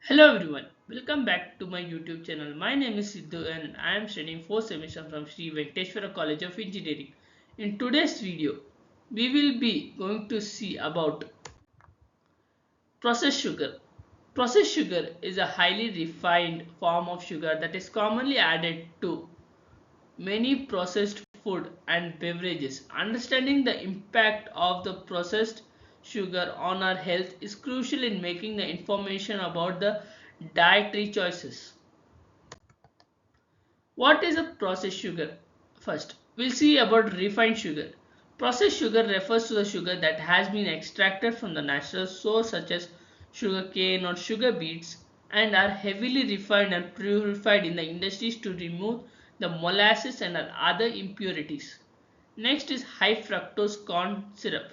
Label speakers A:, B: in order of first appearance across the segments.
A: Hello everyone, welcome back to my YouTube channel. My name is SIDHU N and I am studying 4th semester from Sri Venkateshwara College of Engineering. In today's video, we will be going to see about processed sugar. Processed sugar is a highly refined form of sugar that is commonly added to many processed food and beverages. Understanding the impact of the processed sugar on our health is crucial in making the information about the dietary choices. What is a processed sugar? First, we'll see about refined sugar. Processed sugar refers to the sugar that has been extracted from the natural source such as sugar cane or sugar beets and are heavily refined and purified in the industries to remove the molasses and other impurities. Next is high fructose corn syrup.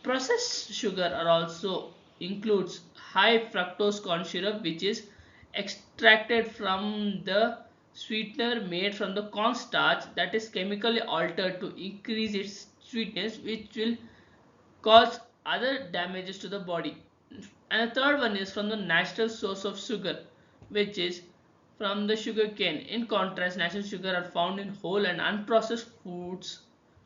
A: Processed sugar are also includes high fructose corn syrup which is extracted from the sweetener made from the corn starch that is chemically altered to increase its sweetness which will cause other damages to the body. And the third one is from the natural source of sugar which is from the sugar cane. In contrast, natural sugar are found in whole and unprocessed foods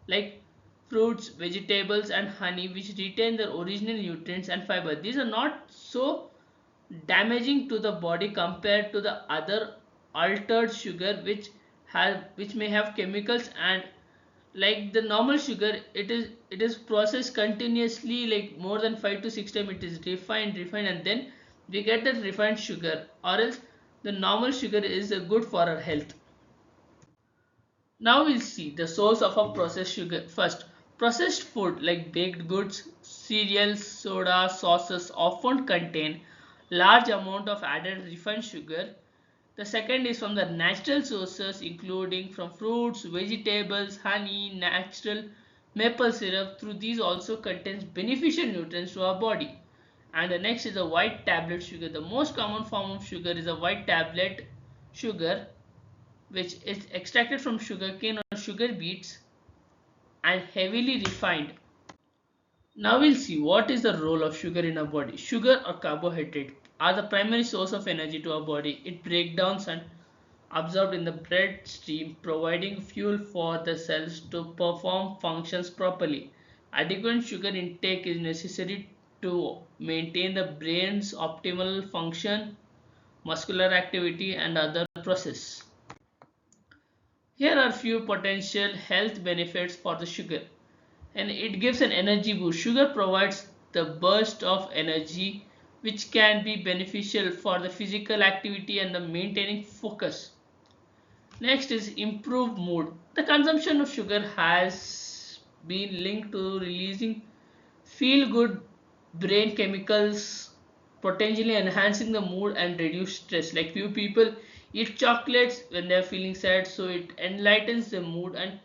A: like fruits, vegetables and honey which retain their original nutrients and fiber. These are not so damaging to the body compared to the other altered sugar which may have chemicals and like the normal sugar it is processed continuously like more than 5 to 6 times it is refined and then we get that refined sugar or else the normal sugar is good for our health. Now we'll see the source of a processed sugar. First, processed food like baked goods, cereals, soda, sauces often contain large amount of added refined sugar. The second is from the natural sources including from fruits, vegetables, honey, natural maple syrup. Through these also contains beneficial nutrients to our body. And the next is a white tablet sugar. The most common form of sugar is a white tablet sugar which is extracted from sugarcane or sugar beets and heavily refined. Now we'll see what is the role of sugar in our body. Sugar or carbohydrate are the primary source of energy to our body. It breaks down and absorbed in the bloodstream, providing fuel for the cells to perform functions properly. Adequate sugar intake is necessary to maintain the brain's optimal function, muscular activity, and other processes. Here are few potential health benefits for the sugar. And it gives an energy boost. Sugar provides the burst of energy which can be beneficial for the physical activity and the maintaining focus. Next is improved mood. The consumption of sugar has been linked to releasing feel good brain chemicals, potentially enhancing the mood and reduce stress. Like few people eat chocolates when they are feeling sad, so it enlightens the mood and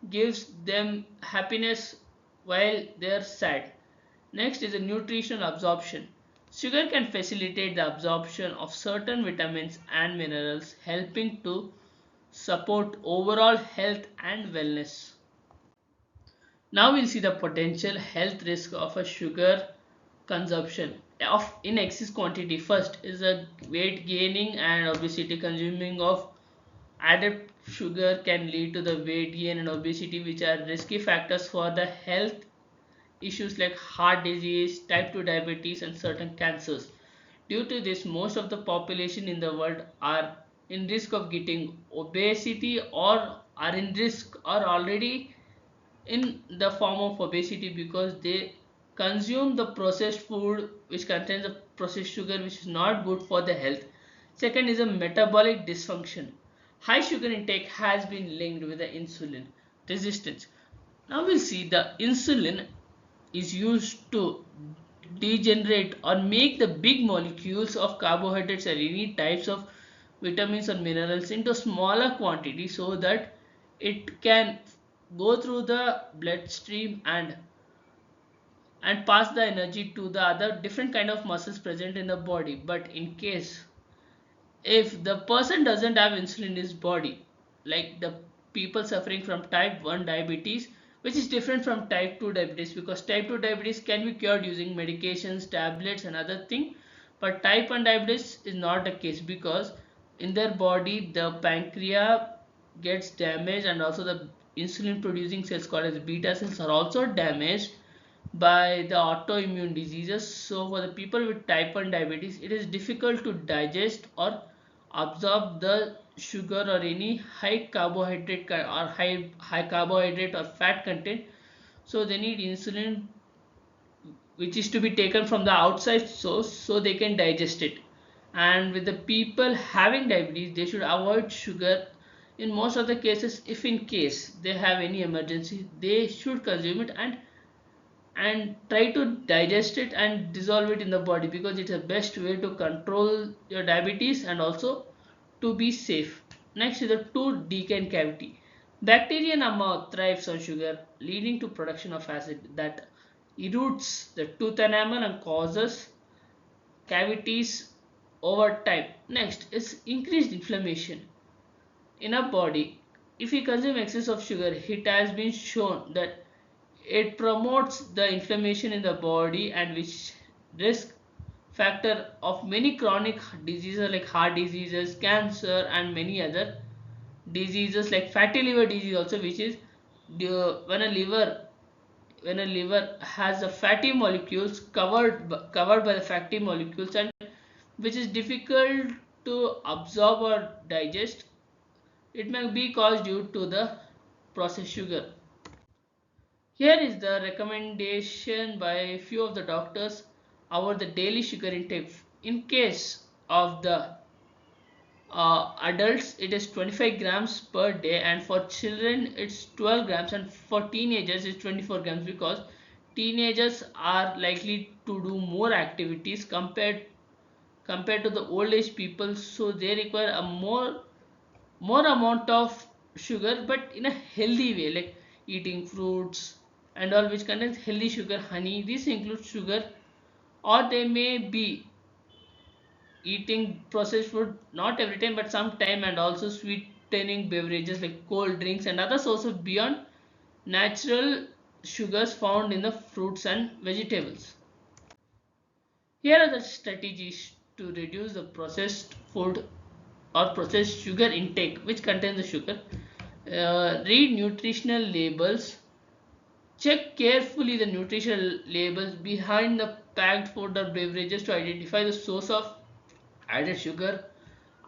A: gives them happiness while they are sad. Next is the nutritional absorption. Sugar can facilitate the absorption of certain vitamins and minerals, helping to support overall health and wellness. Now we'll see the potential health risk of a sugar consumption of in excess quantity. First is a weight gaining and obesity. Consuming of added sugar can lead to the weight gain and obesity which are risky factors for the health issues like heart disease, type 2 diabetes and certain cancers. Due to this, most of the population in the world are in risk of getting obesity or are in risk or already in the form of obesity because they consume the processed food which contains the processed sugar which is not good for the health. Second is a metabolic dysfunction. High sugar intake has been linked with the insulin resistance. Now we'll see the insulin is used to degenerate or make the big molecules of carbohydrates or any types of vitamins or minerals into smaller quantities so that it can go through the bloodstream and pass the energy to the other different kind of muscles present in the body. But in case if the person doesn't have insulin in his body, like the people suffering from type 1 diabetes, which is different from type 2 diabetes because type 2 diabetes can be cured using medications, tablets and other thing, But type 1 diabetes is not the case, because in their body the pancreas gets damaged, and also the insulin producing cells called as beta cells are also damaged by the autoimmune diseases. So for the people with type 1 diabetes, it is difficult to digest or absorb the sugar or any high carbohydrate or high carbohydrate or fat content. So they need insulin, which is to be taken from the outside source, so they can digest it. And with the people having diabetes, they should avoid sugar in most of the cases. If in case they have any emergency, they should consume it and try to digest it and dissolve it in the body, because it's the best way to control your diabetes and also to be safe. Next is the tooth decay cavity. Bacteria in our mouth thrives on sugar, leading to production of acid that erodes the tooth enamel and causes cavities over time. Next is increased inflammation in our body. If we consume excess of sugar, it has been shown that it promotes the inflammation in the body, and which risk factor of many chronic diseases like heart diseases, cancer, and many other diseases like fatty liver disease also, which is when a liver has the fatty molecules covered by the fatty molecules, and which is difficult to absorb or digest. It may be caused due to the processed sugar. Here is the recommendation by a few of the doctors about the daily sugar intake. In case of the adults, it is 25 grams per day, and for children it's 12 grams, and for teenagers it's 24 grams, because teenagers are likely to do more activities compared to the old age people, so they require a more amount of sugar, but in a healthy way, like eating fruits and all which contains healthy sugar. Honey, this includes sugar. Or they may be eating processed food, not every time but sometime, and also sweetening beverages like cold drinks and other sources beyond natural sugars found in the fruits and vegetables. Here are the strategies to reduce the processed food or processed sugar intake which contains the sugar. Read nutritional labels. Check carefully the nutritional labels behind the packed food or beverages to identify the source of added sugar.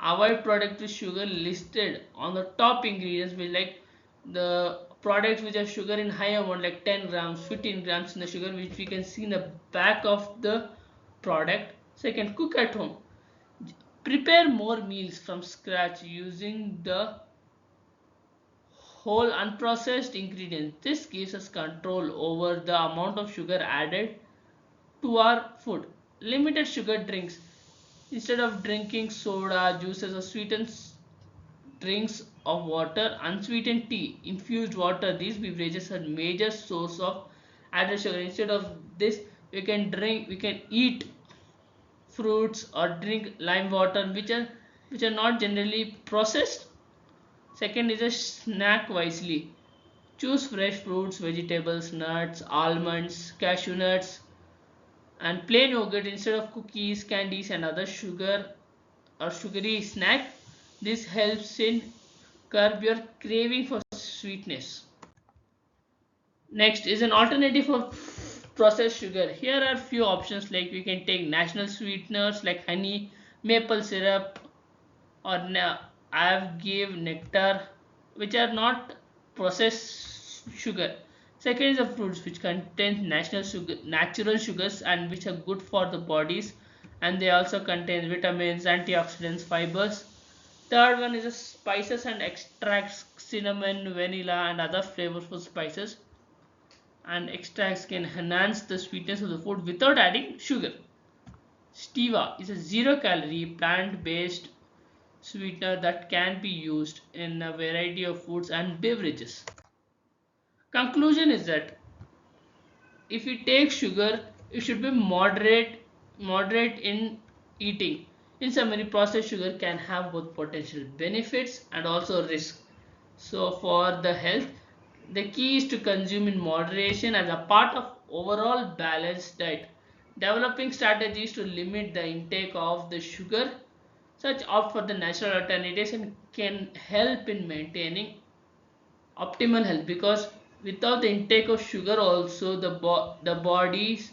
A: Avoid products with sugar listed on the top ingredients, which like the products which have sugar in high amount like 10 grams, 15 grams in the sugar, which we can see in the back of the product. Second, cook at home. Prepare more meals from scratch using the whole unprocessed ingredients. This gives us control over the amount of sugar added to our food. Limited sugar drinks. Instead of drinking soda, juices, or sweetened drinks of water, unsweetened tea, infused water, these beverages are major source of added sugar. Instead of this, we can eat fruits or drink lime water, which are not generally processed. Second is a snack wisely. Choose fresh fruits, vegetables, nuts, almonds, cashew nuts, and plain yogurt instead of cookies, candies, and other sugar or sugary snack. This helps in curb your craving for sweetness. Next is an alternative for processed sugar. Here are few options, like we can take natural sweeteners like honey, maple syrup, or I have give nectar, which are not processed sugar. Second is the fruits, which contain natural sugars, and which are good for the bodies, and they also contain vitamins, antioxidants, fibers. Third one is the spices and extracts, cinnamon, vanilla, and other flavorful spices. And extracts can enhance the sweetness of the food without adding sugar. Stevia is a zero-calorie plant-based sweetener that can be used in a variety of foods and beverages. Conclusion is that if you take sugar, it should be moderate in eating. In summary, processed sugar can have both potential benefits and also risk. So for the health, the key is to consume in moderation as a part of overall balanced diet. Developing strategies to limit the intake of the sugar, such opt for the natural alternatives and can help in maintaining optimal health, because without the intake of sugar also the body's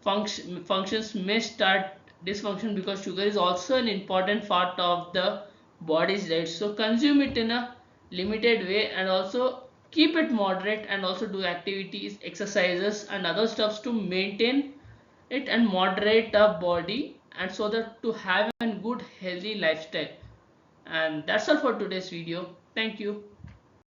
A: functions may start dysfunction, because sugar is also an important part of the body's diet. So consume it in a limited way, and also keep it moderate, and also do activities, exercises and other stuffs to maintain it and moderate the body, and so that to have a good healthy lifestyle. And that's all for today's video. Thank you.